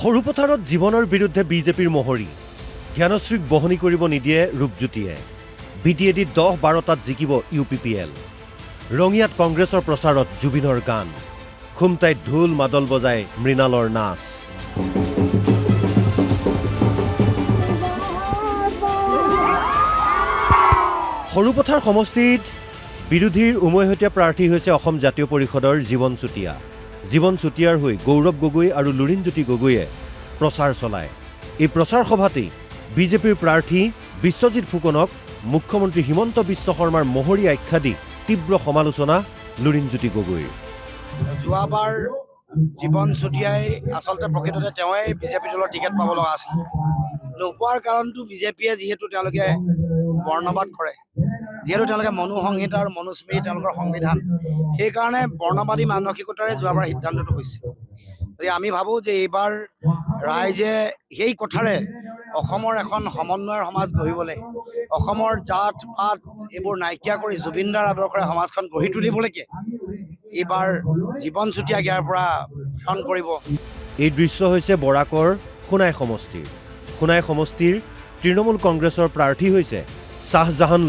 সৰুপথাৰত জীৱনৰ বিৰুদ্ধে বিজেপিৰ মহৰী জ্ঞানশ্ৰীক বহনি কৰিব নিদিয়ে ৰূপজ্যোতিয়ে বিটিএডিত 10-12টাত জিকিব UPPL ৰঙিয়াত কংগ্ৰেছৰ প্ৰচাৰত জুবিনৰ গান খুমটাইত ঢোল মাদল বজাই মৃণালৰ নাচ সৰুপথাৰ সমষ্টিত বিৰোধীৰ উমৈহতীয়া প্ৰাৰ্থী হৈছে অসম জাতীয় পৰিষদৰ জীৱন চুতীয়াৰ হৈ গৌৰৱ গগৈ আৰু লুৰিণজ্যোতি গগৈয়ে প্ৰচাৰ চলায় এই প্ৰচাৰ সভাতেই বিজেপিৰ প্ৰাৰ্থী বিশ্বজিৎ ফুকনক মুখ্যমন্ত্ৰী হিমন্ত বিশ্ব শৰ্মাৰ মহৰী আখ্যা দি তীব্ৰ সমালোচনা লুৰিণজ্যোতি গগৈৰ যোৱাবাৰ জীৱন চুতীয়াই আচলতে প্ৰকৃততে তেওঁই বিজেপি দলৰ টিকেট পাব লগা আছিল নোপোৱাৰ কাৰণটো বিজেপিয়ে যিহেতু তেওঁলোকে বৰ্ণবাদ কৰে যিহেতু তেওঁলোকে মনুসংহিতা আৰু মনুস্মৃতি তেওঁলোকৰ সংবিধান সেইকাৰণে বৰ্ণবাদী মানসিকতাৰে যোৱাবাৰ সিদ্ধান্তটো হৈছে গতিকে আমি ভাবোঁ যে এইবাৰ ৰাইজে সেই কথাৰে অসমৰ এখন সমন্বয়ৰ সমাজ গঢ়িবলৈ অসমৰ জাত পাত এইবোৰ নাইকিয়া কৰি জুবিনদাৰ আদৰ্শৰে সমাজখন গঢ়ি তুলিবলৈকে এইবাৰ জীৱন চুতীয়াক ইয়াৰ পৰা প্ৰেৰণ কৰিব এই দৃশ্য হৈছে বৰাকৰ সোণাই সমষ্টিৰ তৃণমূল কংগ্ৰেছৰ প্ৰাৰ্থী হৈছে শ্বাহজাহান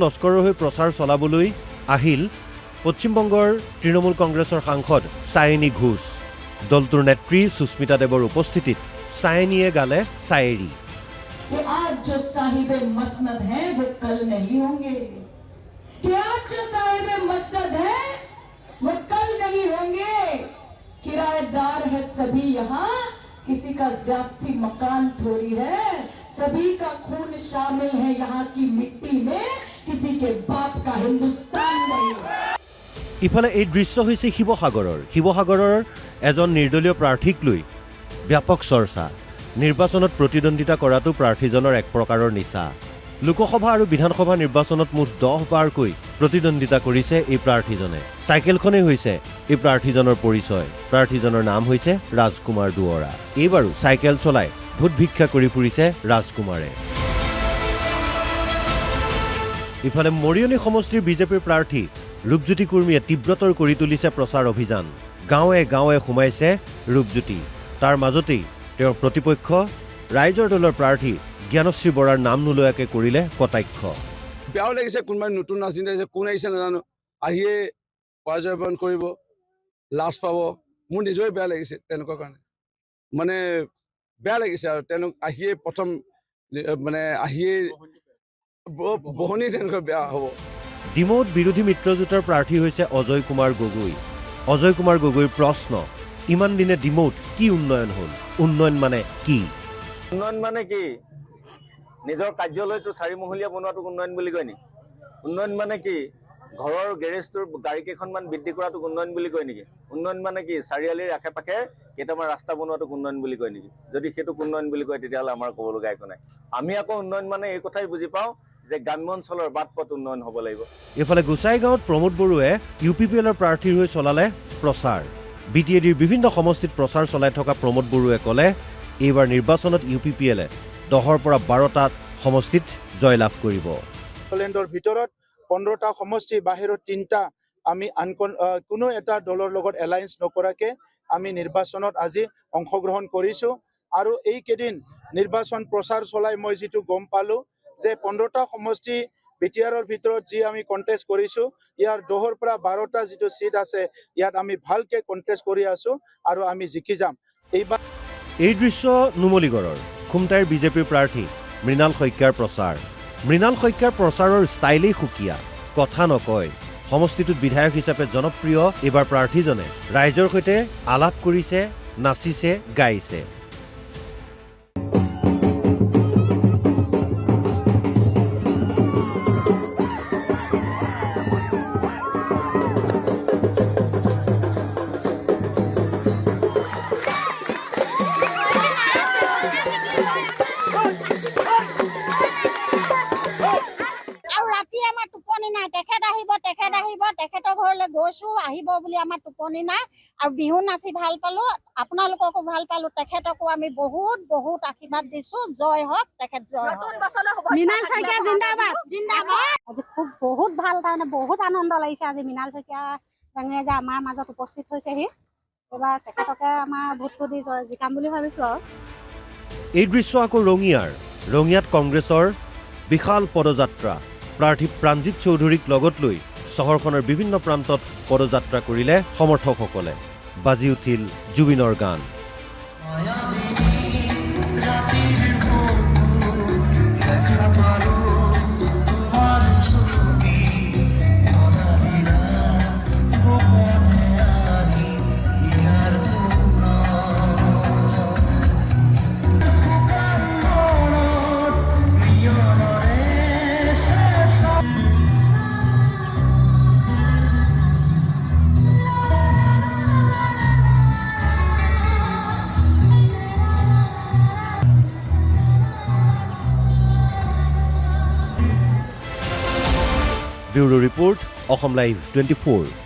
লস্কৰৰ হৈ প্ৰচাৰ চলাবলৈ আহিল পশ্চিমবংগৰ তৃণমূল কংগ্ৰেছৰ সাংসদ চায়েনী ঘোষ দলটোৰ নেত্ৰী সুস্মিতা দেৱৰ উপস্থিতিত চায়েনীয়ে গালে চায়েৰী किराएदार है सभी यहाँ किसी का ज़्यादती मकान थोड़ी है सभी का खून शामिल है यहाँ की मिट्टी में किसी के बाप का हिंदुस्तान नहीं ইফালে এই দৃশ্য হৈছে শিৱসাগৰৰ এজন নিৰ্দলীয় প্ৰাৰ্থীক লৈ ব্যাপক চৰ্চা নিৰ্বাচনত প্ৰতিদ্বন্দ্বিতা কৰাটো প্ৰাৰ্থীজনৰ এক প্ৰকাৰৰ নিচা লোকসভা আৰু বিধানসভা নিৰ্বাচনত মুঠ 10 বাৰকৈ প্ৰতিদ্বন্দ্বিতা কৰিছে এই প্ৰাৰ্থীজনে চাইকেলখনেই হৈছে এই প্ৰাৰ্থীজনৰ পৰিচয় প্ৰাৰ্থীজনৰ নাম হৈছে ৰাজকুমাৰ দুৱৰা এইবাৰো চাইকেল চলাই ভোট ভিক্ষা কৰি ফুৰিছে ৰাজকুমাৰে ইফালে মৰিয়নি সমষ্টিৰ বিজেপিৰ প্ৰাৰ্থী ৰূপজ্যোতি কুৰ্মীয়ে তীব্ৰতৰ কৰি তুলিছে প্ৰচাৰ অভিযান গাঁৱে সোমাইছে ৰূপজ্যোতি তাৰ মাজতেই তেওঁৰ প্ৰতিপক্ষ ৰাইজৰ দলৰ প্ৰাৰ্থী জ্ঞানশ্ৰী বৰাৰ নাম নোলোৱাকৈ কৰিলে কটাক্ষ বেয়াও লাগিছে কোনোবাই নতুন ৰাজনীতি আহিছে কোন আহিছে নাজানো আহিয়ে পৰাজয় বৰণ কৰিব লাজ পাব মোৰ নিজৰে বেয়া লাগিছে তেনেকুৱা কাৰণে মানে বেয়া লাগিছে আৰু তেওঁলোক আহিয়ে প্ৰথম মানে আহিয়ে বহনি তেনেকুৱা বেয়া হ'ব ডিমৌত বিৰোধী মিত্ৰজোঁটৰ প্ৰাৰ্থী হৈছে অজয় কুমাৰ গগৈৰ প্ৰশ্ন ইমান দিনে ডিমৌত কি উন্নয়ন হ'ল উন্নয়ন মানে কি নিজৰ কাৰ্যালয়টো চাৰিমহলীয়া বনোৱাটো উন্নয়ন বুলি কয় নেকি উন্নয়ন মানে কি ঘৰৰ গেৰেজটোৰ গাড়ী কেইখনমান বৃদ্ধি কৰাটো উন্নয়ন বুলি কয় নেকি উন্নয়ন মানে কি চাৰিআলিৰ আশে পাশে কেইটামান ৰাস্তা বনোৱাটো উন্নয়ন বুলি কয় নেকি যদি সেইটো উন্নয়ন বুলি কয় তেতিয়াহ'লে আমাৰ ক'ব লগা একো নাই আমি আকৌ উন্নয়ন মানে এই কথাই বুজি পাওঁ যে গ্ৰাম্য অঞ্চলৰ বাট পথ উন্নয়ন হ'ব লাগিব এইফালে গোসাইগাঁৱত প্ৰমোদ বড়োৱে UPPLৰ প্ৰাৰ্থীৰ হৈ চলালে প্ৰচাৰ বিটিএডিৰ বিভিন্ন সমষ্টিত প্ৰচাৰ চলাই থকা প্ৰমোদ বড়োৱে ক'লে এইবাৰ নিৰ্বাচনত UPPLে 10ৰ পৰা 12টাত সমষ্টিত জয়লাভ কৰিব নাগালেণ্ডৰ ভিতৰত 15টা সমষ্টি বাহিৰত 3টা আমি কোনো এটা দলৰ লগত এলায়েন্স নকৰাকে আমি নিৰ্বাচনত আজি অংশগ্ৰহণ কৰিছো আৰু এই কেদিন নিৰ্বাচন প্ৰচাৰ চলাই মই যেটো গম পালো যে 15টা সমষ্টি বিটিআৰৰ ভিতৰত যি আমি কন্টেষ্ট কৰিছো ইয়াৰ 10ৰ পৰা 12টা যেটো সিট আছে ইয়াত আমি ভালকে কন্টেষ্ট কৰি আছো আৰু আমি জিকি যাম এই দৃশ্য নুমলীগড়ৰ খুমটাইৰ বিজেপিৰ প্ৰাৰ্থী মৃণাল শইকীয়াৰ প্ৰচাৰৰ ষ্টাইলেই সুকীয়া কথা নকয় সমষ্টিটোত বিধায়ক হিচাপে জনপ্ৰিয় এইবাৰ প্ৰাৰ্থীজনে ৰাইজৰ সৈতে আলাপ কৰিছে নাচিছে গাইছে তেখেতৰ ঘৰলৈ গৈছো আহিব বুলি আমাৰ টোপনি নাই আৰু বিহু নাচি ভাল পালো আপোনালোককো ভাল পালো তেখেতকো আমি বহুত আশীৰ্বাদ দিছো জয় হওক তেখেত জয় মৃণাল শইকীয়া জিন্দাবাদ আজি খুব বহুত ভাল কাৰণে বহুত আনন্দ লাগিছে আজি মৃণাল শইকীয়া ডাঙৰীয়া যে আমাৰ মাজত উপস্থিত হৈছেহি এবাৰ তেখেতকে আমাৰ ভোটটো দি জিকাম বুলি ভাবিছোঁ আৰু এই দৃশ্য আকৌ ৰঙিয়াত কংগ্ৰেছৰ বিশাল পদযাত্ৰা প্ৰাৰ্থী প্ৰাণজিৎ চৌধুৰীক লগত লৈ চহৰখনৰ বিভিন্ন প্ৰান্তত পদযাত্ৰা কৰিলে সমৰ্থকসকলে বাজি উঠিল জুবিনৰ গান ব্যুৰো ৰিপৰ্ট অসম লাইভ 24